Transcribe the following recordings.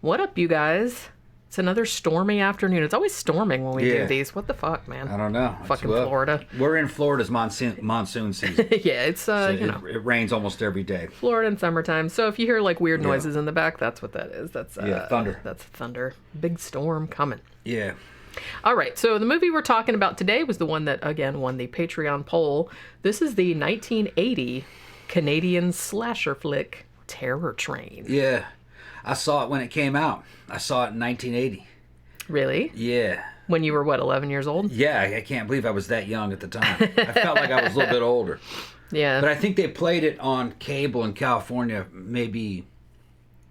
What up, you guys? It's another stormy afternoon. It's always storming when we do these. What the fuck, man? I don't know. Fucking Florida. We're in Florida's monsoon season. Yeah, it's, so it rains almost every day. Florida in summertime. So if you hear, like, weird noises in the back, that's what that is. That's thunder. That's thunder. Big storm coming. Yeah. All right, so the movie we're talking about today was the one that, again, won the Patreon poll. This is the 1980 Canadian slasher flick, Terror Train. Yeah. I saw it when it came out. I saw it in 1980. Really? Yeah. When you were, what, 11 years old? Yeah, I can't believe I was that young at the time. I felt like I was a little bit older. Yeah. But I think they played it on cable in California maybe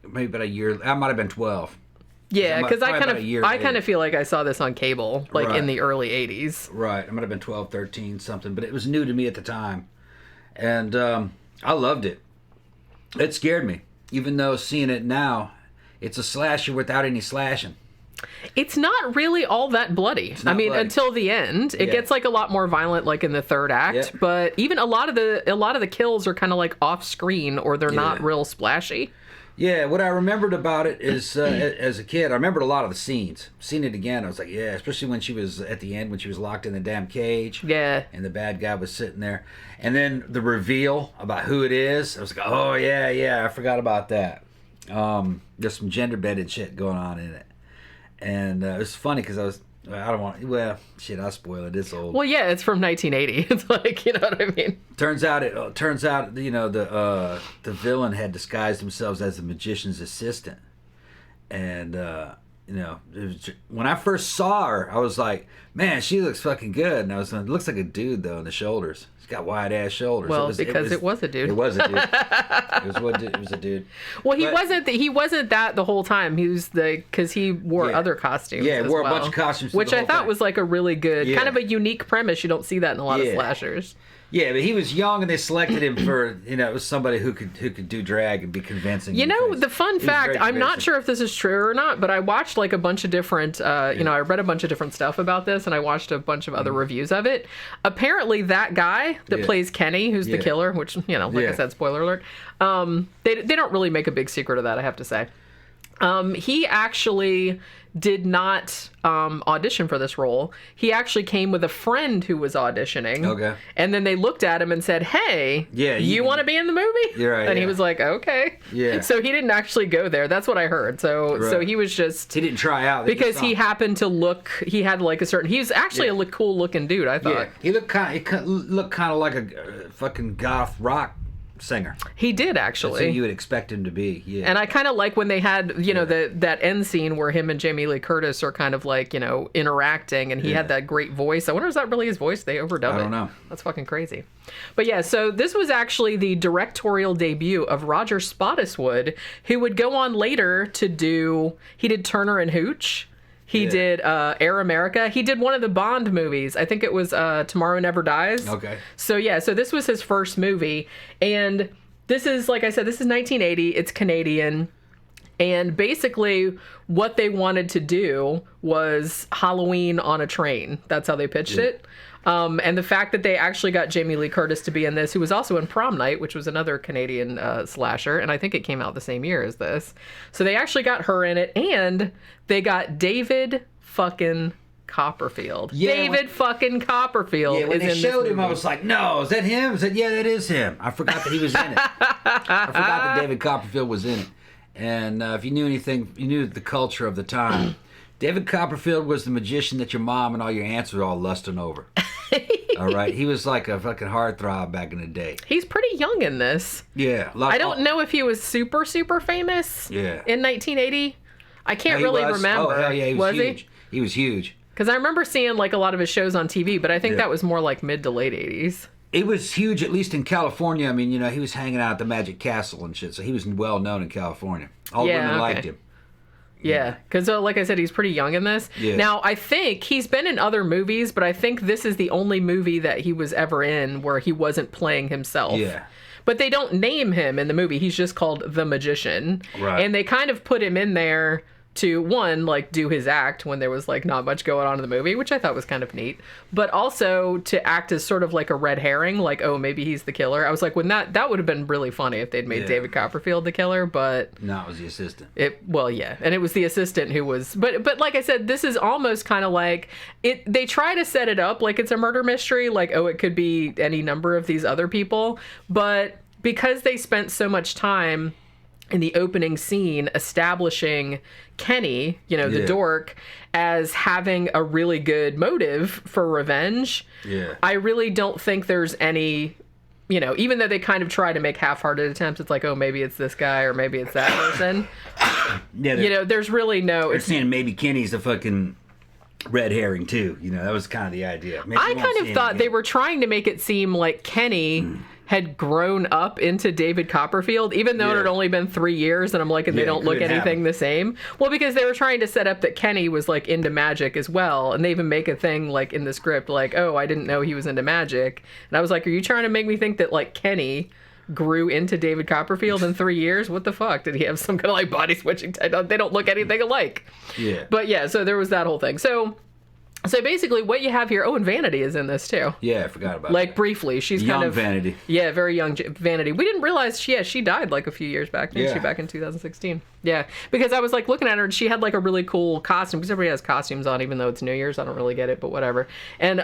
about a year. I might have been 12. Yeah, because I kind of feel like I saw this on cable, like in the early 80s. Right. I might have been 12, 13, something. But it was new to me at the time. And I loved it. It scared me. Even though seeing it now, it's a slasher without any slashing. It's not really all that bloody. I mean, until the end, it gets like a lot more violent, like in the third act. Yep. But even a lot of the kills are kind of like off screen, or they're not real splashy. Yeah, what I remembered about it is, as a kid, I remembered a lot of the scenes. Seen it again, I was like, yeah, especially when she was at the end, when she was locked in the damn cage. Yeah. And the bad guy was sitting there. And then the reveal about who it is, I was like, oh, yeah, I forgot about that. There's some gender-bended shit going on in it. And it was funny because I'll spoil it. It's old. Well, yeah, it's from 1980. It's like, you know what I mean? Turns out, the villain had disguised themselves as the magician's assistant. And, when I first saw her, I was like, man, she looks fucking good. And I was like, it looks like a dude, though, in the shoulders. She's got wide-ass shoulders. Well, because it was a dude. It was a dude. It was a dude. Well, he wasn't that the whole time. He was because he wore other costumes. Yeah, wore a bunch of costumes. Which I thought was like a really good, kind of a unique premise. You don't see that in a lot of slashers. Yeah, but he was young, and they selected him for, it was somebody who could do drag and be convincing. The fun fact, I'm not sure if this is true or not, but I watched like a bunch of different, I read a bunch of different stuff about this, and I watched a bunch of other reviews of it. Apparently that guy that plays Kenny, who's the killer, which, I said, spoiler alert, they don't really make a big secret of that, I have to say. He actually did not audition for this role. He actually came with a friend who was auditioning. Okay. And then they looked at him and said, hey, you want to be in the movie? You're right. And he was like, okay. Yeah. So he didn't actually go there. That's what I heard. So he was just... He didn't try out. Because he happened to look... He had like a certain... He was actually a cool looking dude, I thought. Yeah. He looked kind of like a fucking goth rock singer. He did, actually. That's who you would expect him to be. Yeah. And I kind of like when they had, that end scene where him and Jamie Lee Curtis are kind of like, interacting, and he had that great voice. I wonder, is that really his voice? They overdubbed it. I don't know. That's fucking crazy. But yeah, so this was actually the directorial debut of Roger Spottiswoode, who would go on later to he did Turner and Hooch. He did Air America. He did one of the Bond movies. I think it was Tomorrow Never Dies. Okay. So this was his first movie. And this is, like I said, this is 1980. It's Canadian. And basically what they wanted to do was Halloween on a train. That's how they pitched it. And the fact that they actually got Jamie Lee Curtis to be in this, who was also in Prom Night, which was another Canadian slasher, and I think it came out the same year as this. So they actually got her in it, and they got David fucking Copperfield. Yeah, David fucking Copperfield. Yeah, when they showed him, I was like, no, is that him? I said, yeah, that is him. I forgot that he was in it. I forgot that David Copperfield was in it. And if you knew anything, you knew the culture of the time. David Copperfield was the magician that your mom and all your aunts were all lusting over. All right, he was like a fucking heartthrob back in the day. He's pretty young in this. Yeah. I don't know if he was super, super famous in 1980. I can't really remember. Oh, hell yeah, he was huge. He was huge. Because I remember seeing like a lot of his shows on TV, but I think that was more like mid to late 80s. It was huge, at least in California. I mean, he was hanging out at the Magic Castle and shit, so he was well known in California. All women liked him. Yeah, because like I said, he's pretty young in this. Yeah. Now, I think he's been in other movies, but I think this is the only movie that he was ever in where he wasn't playing himself. Yeah. But they don't name him in the movie. He's just called The Magician. Right. And they kind of put him in there to, one, like, do his act when there was, like, not much going on in the movie, which I thought was kind of neat, but also to act as sort of like a red herring, like, oh, maybe he's the killer. I was like, when that would have been really funny if they'd made David Copperfield the killer, but... No, it was the assistant. Well, yeah, and it was the assistant who was... But like I said, this is almost kind of like... They try to set it up like it's a murder mystery, like, oh, it could be any number of these other people, but because they spent so much time in the opening scene establishing Kenny, the dork, as having a really good motive for revenge. Yeah. I really don't think there's any, even though they kind of try to make half-hearted attempts, it's like, oh, maybe it's this guy or maybe it's that person. There's really no... They're saying maybe Kenny's a fucking red herring too. That was kind of the idea. Maybe I kind of thought they were trying to make it seem like Kenny... had grown up into David Copperfield, even though it had only been 3 years, and I'm like, and they don't look anything the same. Well, because they were trying to set up that Kenny was, like, into magic as well, and they even make a thing, like, in the script, like, oh, I didn't know he was into magic. And I was like, are you trying to make me think that, like, Kenny grew into David Copperfield in 3 years? What the fuck? Did he have some kind of, like, body switching type? They don't look anything alike. Yeah. But, yeah, so there was that whole thing. So basically, what you have here... Oh, and Vanity is in this, too. Yeah, I forgot about like, that. Briefly. She's young kind of... Vanity. Yeah, very young Vanity. We didn't realize... she died, like, a few years back. Didn't she? Back in 2016. Yeah. Because I was, like, looking at her, and she had, like, a really cool costume. Because everybody has costumes on, even though it's New Year's. I don't really get it, but whatever. And,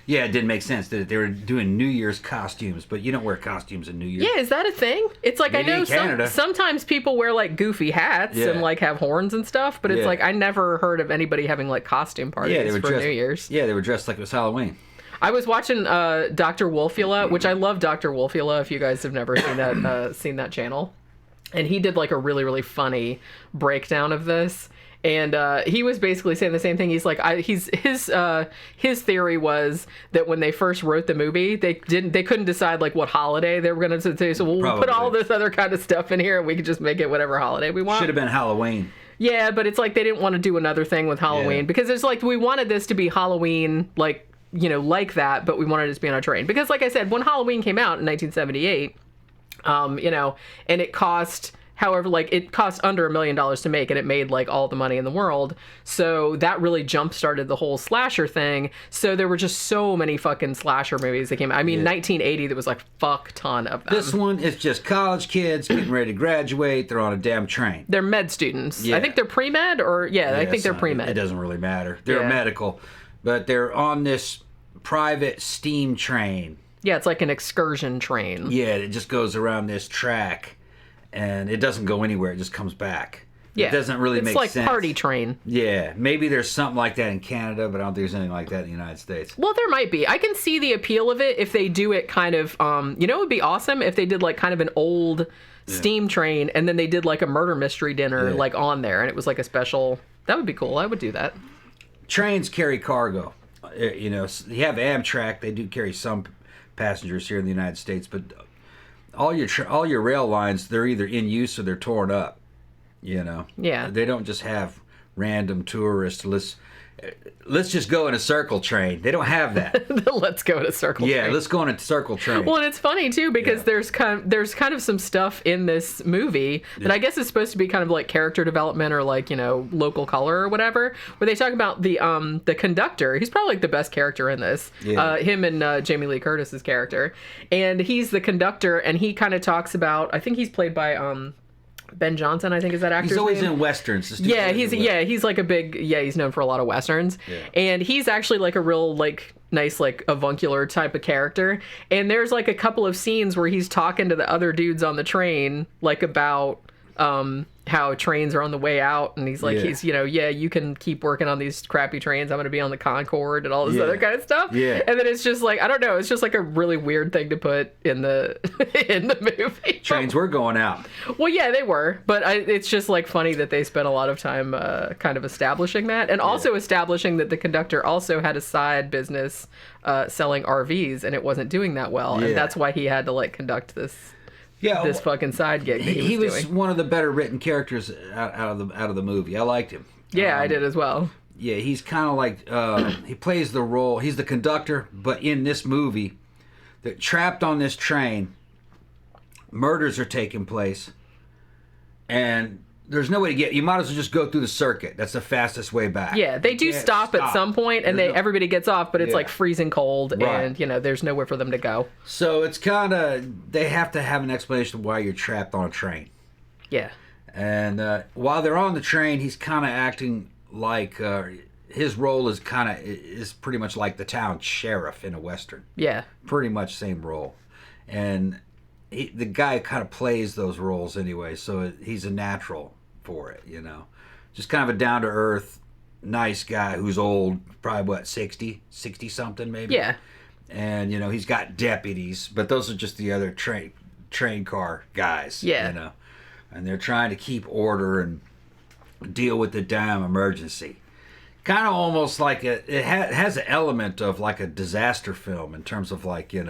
yeah, it didn't make sense that they were doing New Year's costumes, but you don't wear costumes in New Year's. Yeah, is that a thing? It's like, maybe I know sometimes people wear, like, goofy hats and, like, have horns and stuff, but it's like, I never heard of anybody having, like, costume parties for New Year's. Yeah, they were dressed like it was Halloween. I was watching Dr. Wolfula, which I love Dr. Wolfula, if you guys have never seen that channel. And he did, like, a really, really funny breakdown of this. And he was basically saying the same thing. He's like, his theory was that when they first wrote the movie, they couldn't decide, like, what holiday they were going to do. So we'll put all this other kind of stuff in here, and we could just make it whatever holiday we want. Should have been Halloween. Yeah, but it's like they didn't want to do another thing with Halloween because it's like we wanted this to be Halloween, like, like that, but we wanted it to be on a train. Because, like I said, when Halloween came out in 1978, and it cost... However, like, it cost under $1 million to make, and it made, like, all the money in the world. So that really jump-started the whole slasher thing. So there were just so many fucking slasher movies that came out. I mean, 1980, there was, like, fuck ton of them. This one is just college kids getting ready to graduate. They're on a damn train. They're med students. Yeah. I think they're pre-med, or, I think they're pre-med. It doesn't really matter. They're medical. But they're on this private steam train. Yeah, it's like an excursion train. Yeah, it just goes around this track. And it doesn't go anywhere. It just comes back. Yeah. It doesn't really make sense. It's like party train. Yeah. Maybe there's something like that in Canada, but I don't think there's anything like that in the United States. Well, there might be. I can see the appeal of it if they do it kind of, it would be awesome if they did like kind of an old steam train and then they did like a murder mystery dinner like on there and it was like a special. That would be cool. I would do that. Trains carry cargo. You have Amtrak. They do carry some passengers here in the United States, but... All your rail lines, they're either in use or they're torn up. Yeah. They don't just have random tourists. Let's just go in a circle train. They don't have that. Let's go in a circle train. Yeah, let's go in a circle train. Well, and it's funny too because there's kind of some stuff in this movie that I guess is supposed to be kind of like character development or like, local color or whatever, where they talk about the conductor. He's probably like the best character in this. Yeah. Him and Jamie Lee Curtis's character. And he's the conductor and he kind of talks about, I think he's played by Ben Johnson, I think is that actor's name. He's always in westerns. He's like a big he's known for a lot of westerns. Yeah. And he's actually like a real like nice like avuncular type of character. And there's like a couple of scenes where he's talking to the other dudes on the train like about how trains are on the way out and he's like you can keep working on these crappy trains, I'm gonna be on the Concorde and all this other kind of stuff. And then it's just like I don't know, it's just like a really weird thing to put in the movie. Trains were going out. Well, yeah, they were, but it's just like funny that they spent a lot of time kind of establishing that and also establishing that the conductor also had a side business selling RVs and it wasn't doing that well and that's why he had to like conduct this fucking side gig that he was doing. One of the better written characters out of the movie. I liked him. Yeah, I did as well. Yeah, he's kind of like he plays the role. He's the conductor, but in this movie, they're trapped on this train. Murders are taking place, and there's no way to get. You might as well just go through the circuit. That's the fastest way back. Yeah, they do stop at some point, and everybody gets off, but it's like freezing cold, and there's nowhere for them to go. So it's kind of they have to have an explanation of why you're trapped on a train. Yeah. And while they're on the train, he's kind of acting like his role is pretty much like the town sheriff in a western. Yeah. Pretty much same role, and the guy kind of plays those roles anyway, so he's a natural for it, Just kind of a down-to-earth, nice guy who's old, probably, 60 something maybe? Yeah. And, he's got deputies, but those are just the other train car guys, Yeah. And they're trying to keep order and deal with the damn emergency. Kind of almost like it has an element of like a disaster film in terms of like, it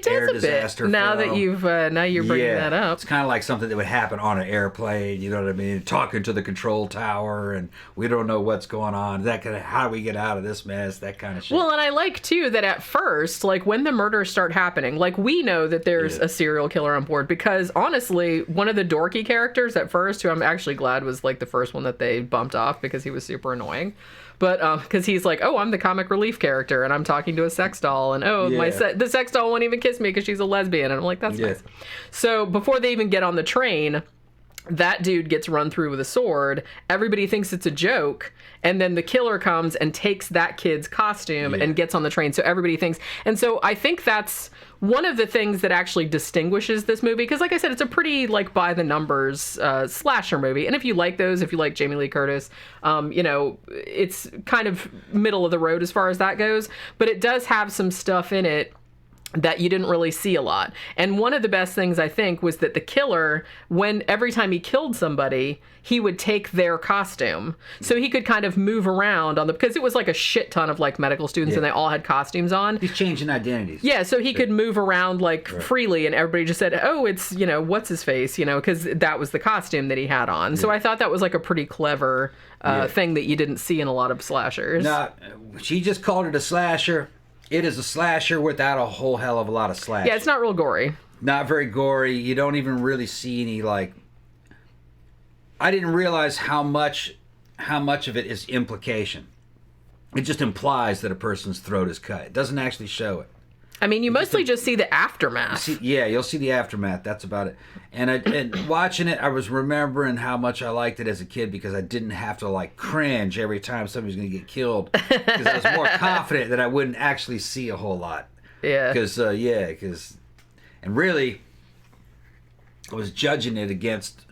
does a bit. Now that you're bringing that up. It's kind of like something that would happen on an airplane, you know what I mean? Talking to the control tower and we don't know what's going on. How do we get out of this mess? That kind of shit. Well, and I like too that at first, like when the murders start happening, like we know that there's a serial killer on board because honestly, one of the dorky characters at first, who I'm actually glad was like the first one that they bumped off because he was super annoying. But because he's like, oh, I'm the comic relief character, and I'm talking to a sex doll, and the sex doll won't even kiss me because she's a lesbian, and I'm like, that's nice. So before they even get on the train, that dude gets run through with a sword. Everybody thinks it's a joke, and then the killer comes and takes that kid's costume and gets on the train. So everybody thinks, and so I think that's one of the things that actually distinguishes this movie, because like I said, it's a pretty like by the numbers slasher movie, and if you like Jamie Lee Curtis, it's kind of middle of the road as far as that goes, but it does have some stuff in it that you didn't really see a lot. And one of the best things I think was that the killer, every time he killed somebody, he would take their costume. So he could kind of move around because it was like a shit ton of like medical students and they all had costumes on. He's changing identities. Yeah, so he could move around like freely and everybody just said, oh, it's, what's his face, because that was the costume that he had on. So I thought that was like a pretty clever thing that you didn't see in a lot of slashers. No, she just called it a slasher. It is a slasher without a whole hell of a lot of slash. Yeah, it's not real gory. Not very gory. You don't even really see any, like... I didn't realize how much of it is implication. It just implies that a person's throat is cut. It doesn't actually show it. I mean, you mostly just see the aftermath. You'll see the aftermath. That's about it. And watching it, I was remembering how much I liked it as a kid because I didn't have to like cringe every time somebody's going to get killed because I was more confident that I wouldn't actually see a whole lot. Yeah. And really, I was judging it against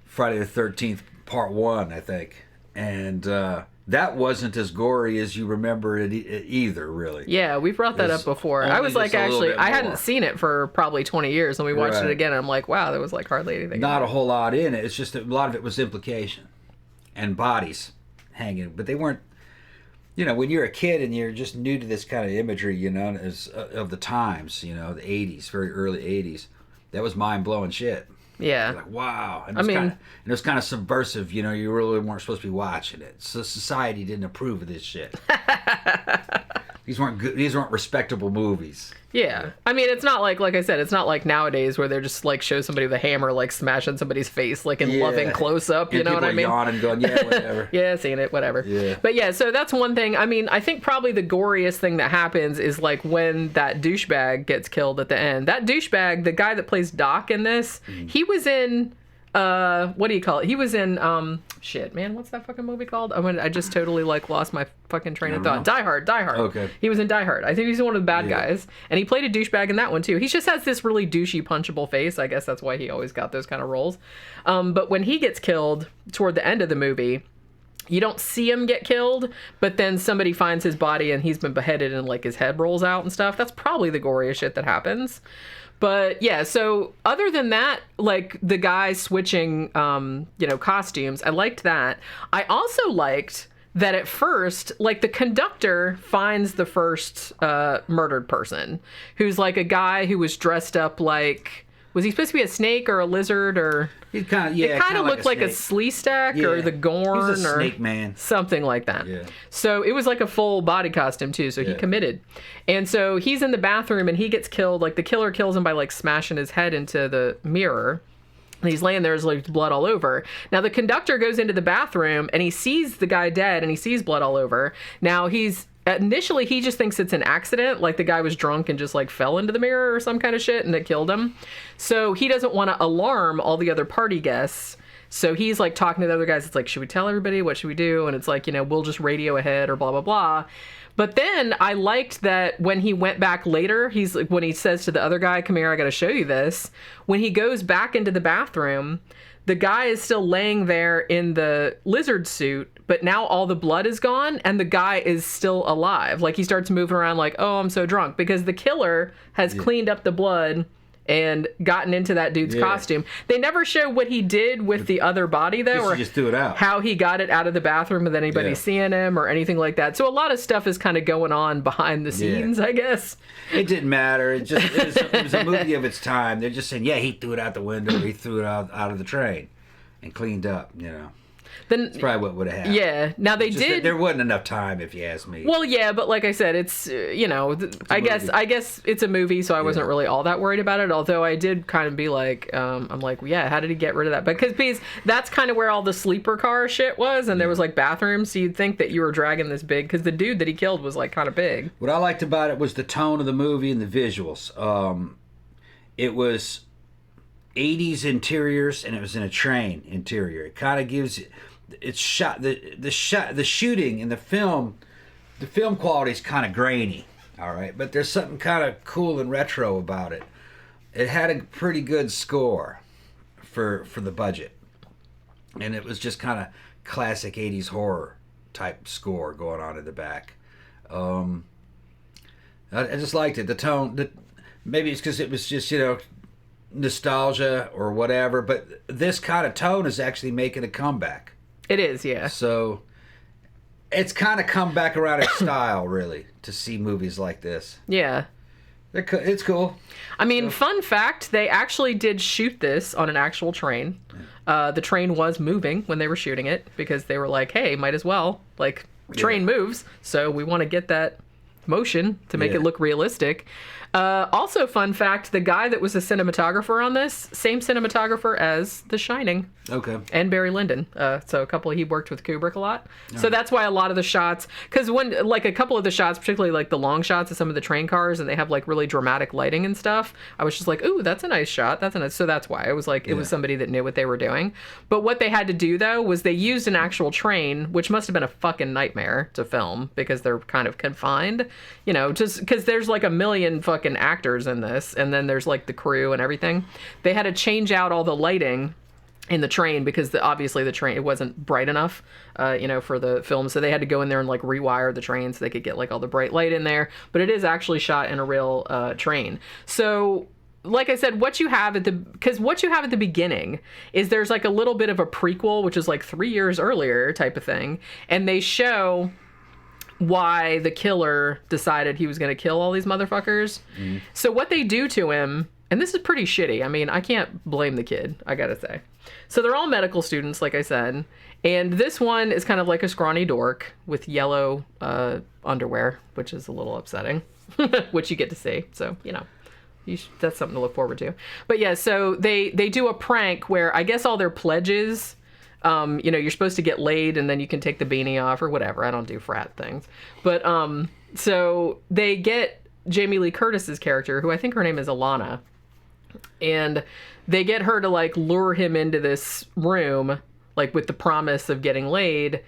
Friday the 13th Part 1, I think, and that wasn't as gory as you remember it either, really. Yeah, we brought that up before. I was like, actually, I hadn't seen it for probably 20 years, and we watched it again, and I'm like, wow, there was like hardly anything. Not a whole lot in it. It's just that a lot of it was implication and bodies hanging, but they weren't. When you're a kid and you're just new to this kind of imagery, as of the times, the 80s, very early 80s, that was mind blowing shit. Yeah. You're like, wow. And it was kind of subversive, you really weren't supposed to be watching it. So society didn't approve of this shit. These weren't respectable movies. Yeah. I mean, it's not like I said, it's not like nowadays where they're just like show somebody with a hammer like smashing somebody's face like in loving close up, you know what I mean? Yawning, going, yeah, whatever. Yeah, seeing it, whatever. Yeah. But yeah, so that's one thing. I mean, I think probably the goriest thing that happens is like when that douchebag gets killed at the end. That douchebag, the guy that plays Doc in this, he was in what do you call it? He was in shit, man, what's that fucking movie called? I just totally like lost my fucking train of thought. Die Hard. Okay. He was in Die Hard. I think he's one of the bad guys, and he played a douchebag in that one too. He just has this really douchey, punchable face. I guess that's why he always got those kind of roles. But when he gets killed toward the end of the movie, you don't see him get killed, but then somebody finds his body and he's been beheaded and like his head rolls out and stuff. That's probably the goriest shit that happens. But yeah, so other than that, like the guys switching, costumes, I liked that. I also liked that at first, like the conductor finds the first murdered person, who's like a guy who was dressed up like, was he supposed to be a snake or a lizard or? It kind of looked like a Sleestak or the Gorn He's a or snake man. Something like that. Yeah. So it was like a full body costume too. So he committed, and so he's in the bathroom and he gets killed. Like the killer kills him by like smashing his head into the mirror. And he's laying there, there's like blood all over. Now the conductor goes into the bathroom and he sees the guy dead and he sees blood all over. Now initially he just thinks it's an accident, like the guy was drunk and just like fell into the mirror or some kind of shit and it killed him. So he doesn't want to alarm all the other party guests. So he's like talking to the other guys. It's like, should we tell everybody? What should we do? And it's like, we'll just radio ahead or blah, blah, blah. But then I liked that when he went back later, he's like, when he says to the other guy, come here, I got to show you this. When he goes back into the bathroom, the guy is still laying there in the lizard suit, but now all the blood is gone and the guy is still alive. Like he starts moving around like, oh, I'm so drunk, because the killer has cleaned up the blood and gotten into that dude's costume. They never show what he did with the other body, though, or just threw it out. How he got it out of the bathroom with anybody seeing him or anything like that. So a lot of stuff is kind of going on behind the scenes, I guess. It didn't matter. It was a movie of its time. They're just saying, he threw it out the window, he threw it out of the train and cleaned up, Then, that's probably what would have happened. Yeah. Now they did. There wasn't enough time, if you ask me. Well, yeah, but like I said, it's I guess it's a movie, so I wasn't really all that worried about it. Although I did kind of be like, I'm like, how did he get rid of that? Because that's kind of where all the sleeper car shit was, and there was like bathrooms, so you'd think that you were dragging this big, because the dude that he killed was like kind of big. What I liked about it was the tone of the movie and the visuals. It was 80s interiors, and it was in a train interior. It kind of gives it's shot the shooting in the film quality is kind of grainy, all right, but there's something kind of cool and retro about it. It had a pretty good score for the budget, and it was just kind of classic 80s horror type score going on in the back. I just liked it, the tone. Maybe it's because it was just nostalgia or whatever, but this kind of tone is actually making a comeback. It is, yeah. So it's kind of come back around in style, really, to see movies like this. Yeah. It's cool. I mean, fun fact, they actually did shoot this on an actual train. The train was moving when they were shooting it, because they were like, hey, might as well. Like, train moves, so we want to get that motion to make it look realistic. Also, fun fact, the guy that was the cinematographer on this, same cinematographer as The Shining. Okay. And Barry Lyndon. So he worked with Kubrick a lot. So that's why a lot of the shots, because when, like, a couple of the shots, particularly like the long shots of some of the train cars, and they have like really dramatic lighting and stuff, I was just like, ooh, that's a nice shot. So that's why. It was like, it was somebody that knew what they were doing. But what they had to do, though, was they used an actual train, which must have been a fucking nightmare to film, because they're kind of confined, just because there's like a million fucking actors in this, and then there's like the crew and everything. They had to change out all the lighting in the train, because obviously the train, it wasn't bright enough for the film, so they had to go in there and like rewire the train so they could get like all the bright light in there. But it is actually shot in a real train. So like I said, what you have at the beginning is there's like a little bit of a prequel, which is like 3 years earlier type of thing, and they show why the killer decided he was going to kill all these motherfuckers. So what they do to him, and this is pretty shitty. I mean, I can't blame the kid, I gotta say. So they're all medical students, like I said, and this one is kind of like a scrawny dork with yellow underwear, which is a little upsetting, which you get to see. So, that's something to look forward to. But yeah, so they do a prank where I guess all their pledges, you're supposed to get laid and then you can take the beanie off or whatever. I don't do frat things. But so they get Jamie Lee Curtis's character, who I think her name is Alana, and they get her to like lure him into this room, like with the promise of getting laid.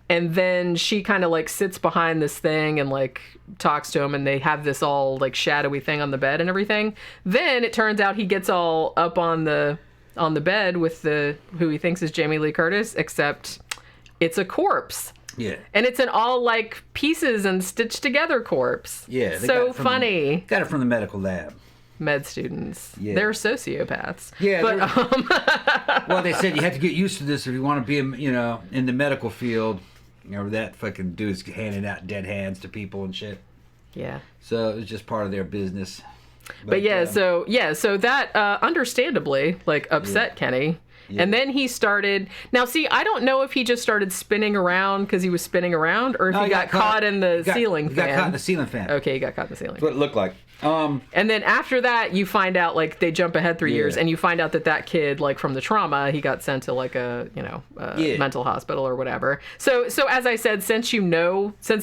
And then she kind of like sits behind this thing and like talks to him, and they have this all like shadowy thing on the bed and everything. Then it turns out he gets all up on the bed with who he thinks is Jamie Lee Curtis, except it's a corpse. Yeah. And it's an all like pieces and stitched together corpse. Yeah. So funny. Got it from the medical lab. Med students. Yeah. They're sociopaths. Yeah. But well, they said you have to get used to this if you want to be, in the medical field. That fucking dude's handing out dead hands to people and shit. Yeah. So it was just part of their business. But so that understandably like upset Kenny. Yeah. And then he started. Now, see, I don't know if he just started spinning around because he was spinning around, or if he got caught in the ceiling fan. He got caught in the ceiling fan. Okay, he got caught in the ceiling. That's what it looked like. And then after that, you find out, like, they jump ahead 3 years, and you find out that kid, like, from the trauma, he got sent to, like, a mental hospital or whatever. So as I said, since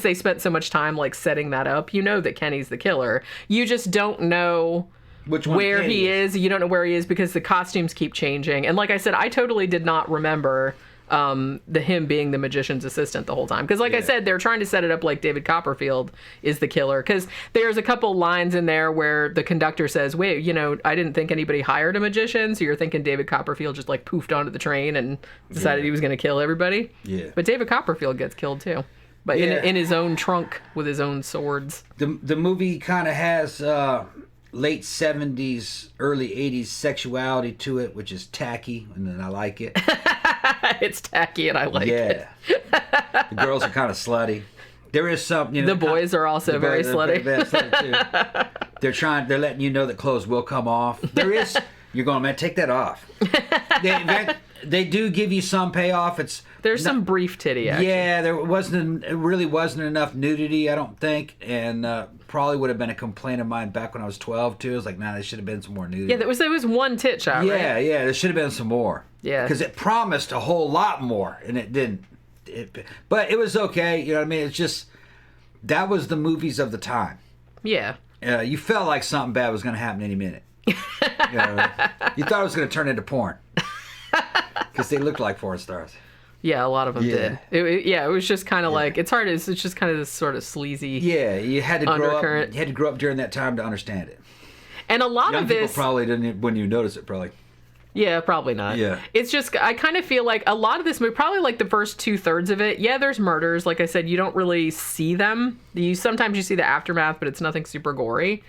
they spent so much time, like, setting that up, you know that Kenny's the killer. You just don't know where he is. You don't know where he is because the costumes keep changing. And like I said, I totally did not remember him being the magician's assistant the whole time. Because like I said, they're trying to set it up like David Copperfield is the killer. Because there's a couple lines in there where the conductor says, wait, I didn't think anybody hired a magician. So you're thinking David Copperfield just like poofed onto the train and decided he was going to kill everybody. Yeah. But David Copperfield gets killed too. But in his own trunk with his own swords. The movie kind of has late 70s, early 80s sexuality to it, which is tacky, and then I like it. It's tacky, and I like it. Yeah. The girls are kind of slutty. There is some, the boys are also very slutty. They're letting you know that clothes will come off. You're going, man, take that off. They do give you some payoff. There's some brief titty action. Yeah, it really wasn't enough nudity, I don't think, and probably would have been a complaint of mine back when I was 12 too. I was like, nah, there should have been some more nudity. Yeah, there was one tit shot. Yeah, right? Yeah, there should have been some more. Yeah, because it promised a whole lot more, and it didn't. But it was okay. You know what I mean? It's just that was the movies of the time. Yeah. You felt like something bad was going to happen any minute. You thought it was going to turn into porn. Because they looked like porn stars. Yeah, a lot of them did. It was just kind of like, it's hard. It's just kind of this sort of sleazy. Yeah, you had to grow up. You had to grow up during that time to understand it. And a lot of this, people probably didn't when you notice it. Probably. Yeah, probably not. Yeah. It's just, I kind of feel like a lot of this movie, probably like the first 2/3 of it. Yeah, there's murders. Like I said, you don't really see them. Sometimes you see the aftermath, but it's nothing super gory.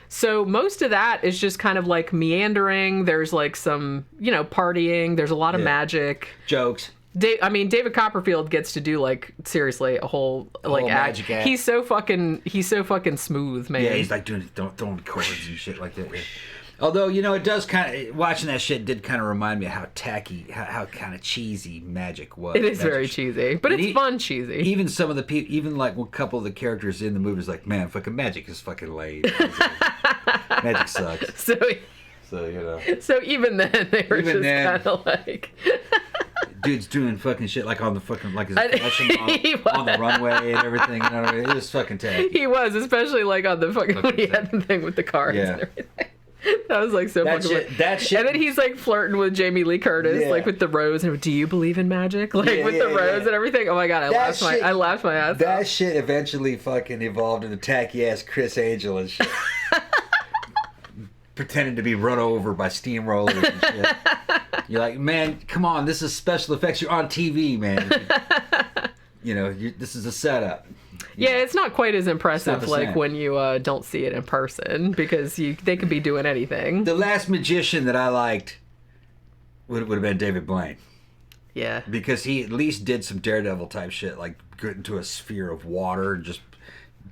So most of that is just kind of like meandering. There's like some, partying. There's a lot of magic. Jokes. David Copperfield gets to do like seriously a whole magic act. He's so fucking smooth, man. Yeah, he's like throwing chords and shit like that. Yeah. Although it does kind of, watching that shit did kind of remind me of how tacky, how kind of cheesy magic was. It is very cheesy, but it's fun cheesy. Even some of the people, even like a couple of the characters in the movie is like, man, fucking magic is fucking lame. Magic sucks. So even then they were just kind of like. Dude's doing fucking shit like on the fucking his fashion on the runway and everything. You know what I mean? It was fucking tacky. He was, especially like on the fucking when he had the thing with the cars and everything. That was like so fucking that shit. And then he's like flirting with Jamie Lee Curtis, like with the rose, and do you believe in magic? Like with the rose and everything. Oh my god, I laughed my ass off. That shit eventually fucking evolved into tacky ass Chris Angel and shit. Pretending to be run over by steamrollers and shit. You're like, man, come on, this is special effects. You're on TV, man. This is a setup. Yeah, it's not quite as impressive like when you don't see it in person because they could be doing anything. The last magician that I liked would have been David Blaine. Yeah. Because he at least did some Daredevil type shit, like get into a sphere of water just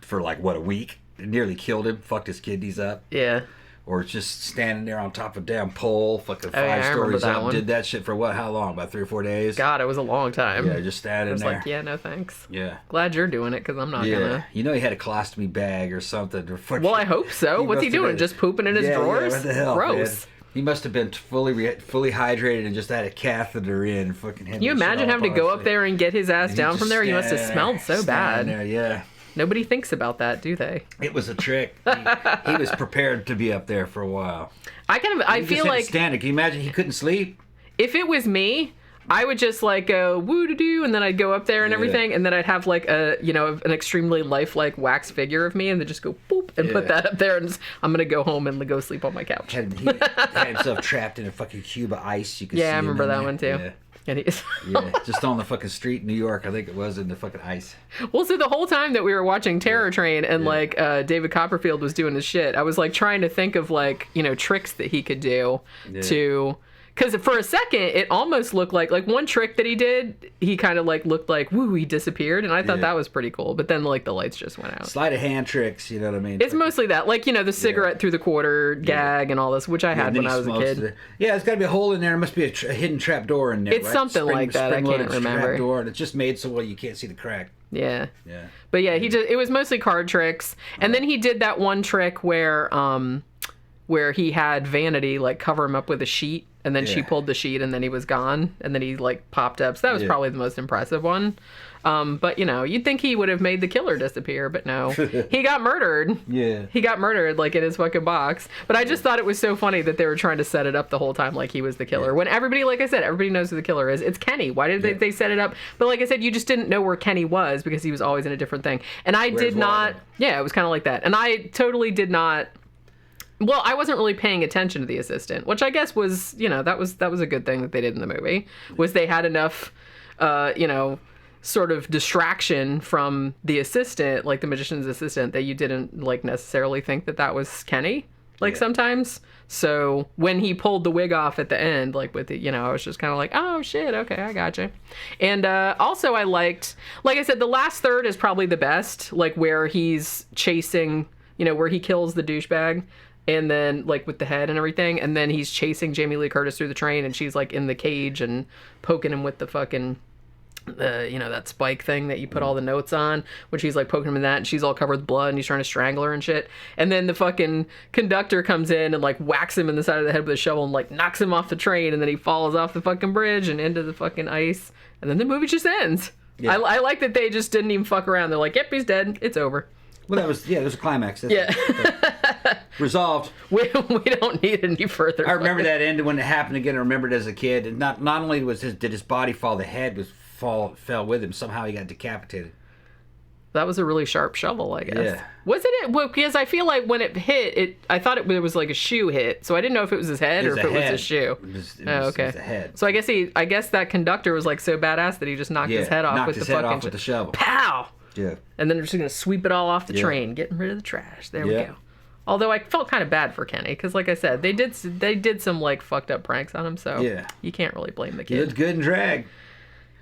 for like, a week. It nearly killed him, fucked his kidneys up. Yeah. Or just standing there on top of a damn pole, fucking 5 stories up. Did that shit for how long? About 3 or 4 days? God, it was a long time. Yeah, just standing there. I was like, yeah, no thanks. Yeah. Glad you're doing it, because I'm not gonna. He had a colostomy bag or something. Well, I hope so. What's he doing? Just pooping in his drawers? Yeah, what the hell? Gross. Man. He must have been fully hydrated and just had a catheter in. Fucking. Can you imagine having to go up there and get his ass down from there? He must have smelled so bad. There, yeah. Nobody thinks about that, do they? It was a trick. He was prepared to be up there for a while. I feel like standing. Can you imagine he couldn't sleep? If it was me, I would just like go woo-doo-doo, and then I'd go up there and everything, and then I'd have like an extremely lifelike wax figure of me, and then just go boop and put that up there, and I'm gonna go home and go sleep on my couch. He had himself trapped in a fucking cube of ice. You could see I remember that one too. Yeah. And just on the fucking street in New York, I think it was, in the fucking ice. Well, so the whole time that we were watching Terror Train and David Copperfield was doing his shit, I was like trying to think of tricks that he could do to, Because for a second, it almost looked like one trick that he did, he kind of like looked like, woo, he disappeared. And I thought that was pretty cool. But then like the lights just went out. Sleight of hand tricks, you know what I mean? It's mostly that. Like, the cigarette through the quarter gag and all this, which I had when I was a kid. Yeah, there's got to be a hole in there. There must be a hidden trap door in there, It's something like that. I can't remember. Trap door, and it's just made so you can't see the crack. Yeah. But yeah, it was mostly card tricks. And then he did that one trick where he had Vanity like cover him up with a sheet, and then she pulled the sheet, and then he was gone, and then he like popped up. So that was probably the most impressive one. But you'd think he would have made the killer disappear, but no. He got murdered. Yeah. He got murdered like in his fucking box. But I just thought it was so funny that they were trying to set it up the whole time like he was the killer. When everybody, like I said, everybody knows who the killer is. It's Kenny. Why did they set it up? But like I said, you just didn't know where Kenny was because he was always in a different thing. And I did not. Yeah, it was kind of like that. And I totally did not. Well, I wasn't really paying attention to the assistant, which I guess was, that was a good thing that they did in the movie, was they had enough, sort of distraction from the assistant, like the magician's assistant, that you didn't like necessarily think that was Kenny, like sometimes. So when he pulled the wig off at the end, like with the, I was just kind of like, oh shit, okay, I gotcha. And also I liked, like I said, the last third is probably the best, like where he's chasing, where he kills the douchebag. And then, like, with the head and everything. And then he's chasing Jamie Lee Curtis through the train. And she's, like, in the cage and poking him with the fucking, that spike thing that you put all the notes on. When she's, like, poking him in that. And she's all covered with blood. And he's trying to strangle her and shit. And then the fucking conductor comes in and, like, whacks him in the side of the head with a shovel. And, like, knocks him off the train. And then he falls off the fucking bridge and into the fucking ice. And then the movie just ends. Yeah. I like that they just didn't even fuck around. They're like, yep, he's dead. It's over. Well, that was, there's a climax. That's resolved. We don't need any further. I remember that end when it happened again. I remembered it as a kid. And not only did his body fall, the head fell with him. Somehow he got decapitated. That was a really sharp shovel, I guess. Yeah. Wasn't it? Well, because I feel like when it hit, I thought it was like a shoe hit. So I didn't know if it was his head or if it was his shoe. It was okay. the head. So I guess that conductor was like so badass that he just knocked his head off with the fucking with the shovel. Pow! Yeah. And then they're just going to sweep it all off the train, getting rid of the trash. There we go. Although I felt kind of bad for Kenny, because like I said, they did some like fucked up pranks on him, so you can't really blame the kid. He looked good in drag.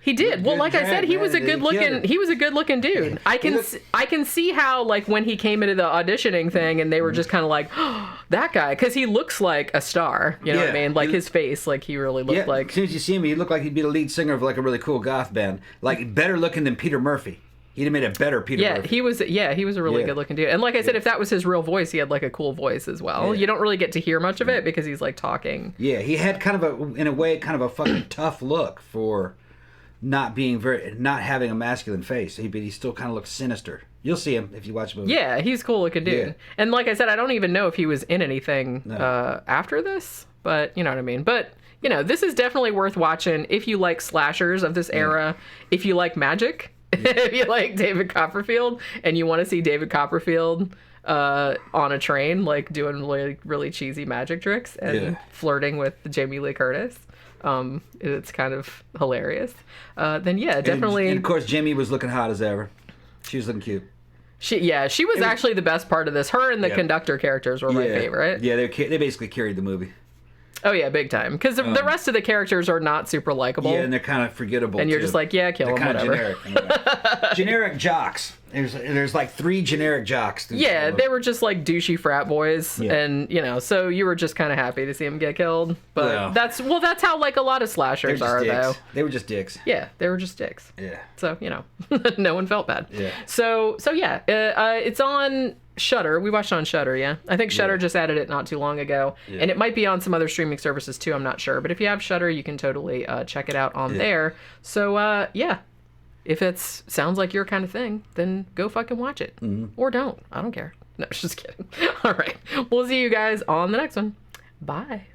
He did. Well, like I said, he was a good looking dude. I can see how like when he came into the auditioning thing and they were just kind of like, oh, that guy, because he looks like a star. You know what I mean? Like his face, like he really looked like. As soon as you see him, he looked like he'd be the lead singer of like a really cool goth band, like better looking than Peter Murphy. He'd have made a better Peter Murphy. He was a really good looking dude. And like I said, if that was his real voice, he had like a cool voice as well. You don't really get to hear much of it because he's like talking. Yeah, he had kind of in a way, kind of a fucking tough look for not having a masculine face. He still kind of looks sinister. You'll see him if you watch the movie. Yeah, he's cool looking dude. Yeah. And like I said, I don't even know if he was in anything after this, but you know what I mean. But this is definitely worth watching if you like slashers of this era, if you like magic. If you like David Copperfield and you want to see David Copperfield on a train, like doing really, really cheesy magic tricks and flirting with Jamie Lee Curtis, it's kind of hilarious. Then definitely. And of course, Jamie was looking hot as ever. She was looking cute. She was actually the best part of this. Her and the conductor characters were my favorite. Yeah, they basically carried the movie. Oh, yeah, big time. Because the rest of the characters are not super likable. Yeah, and they're kind of forgettable, and you're just like, kill them, whatever. They're kind of generic. Generic jocks. There's like 3 generic jocks. Yeah, they were just like douchey frat boys. Yeah. And, so you were just kind of happy to see them get killed. But that's how like a lot of slashers are, though. They were just dicks. Yeah, they were just dicks. Yeah. So, no one felt bad. Yeah. So it's on Shudder. We watched it on Shudder, yeah? I think Shudder just added it not too long ago. Yeah. And it might be on some other streaming services, too. I'm not sure. But if you have Shudder, you can totally check it out on there. So, if it sounds like your kind of thing, then go fucking watch it. Mm-hmm. Or don't. I don't care. No, just kidding. All right. We'll see you guys on the next one. Bye.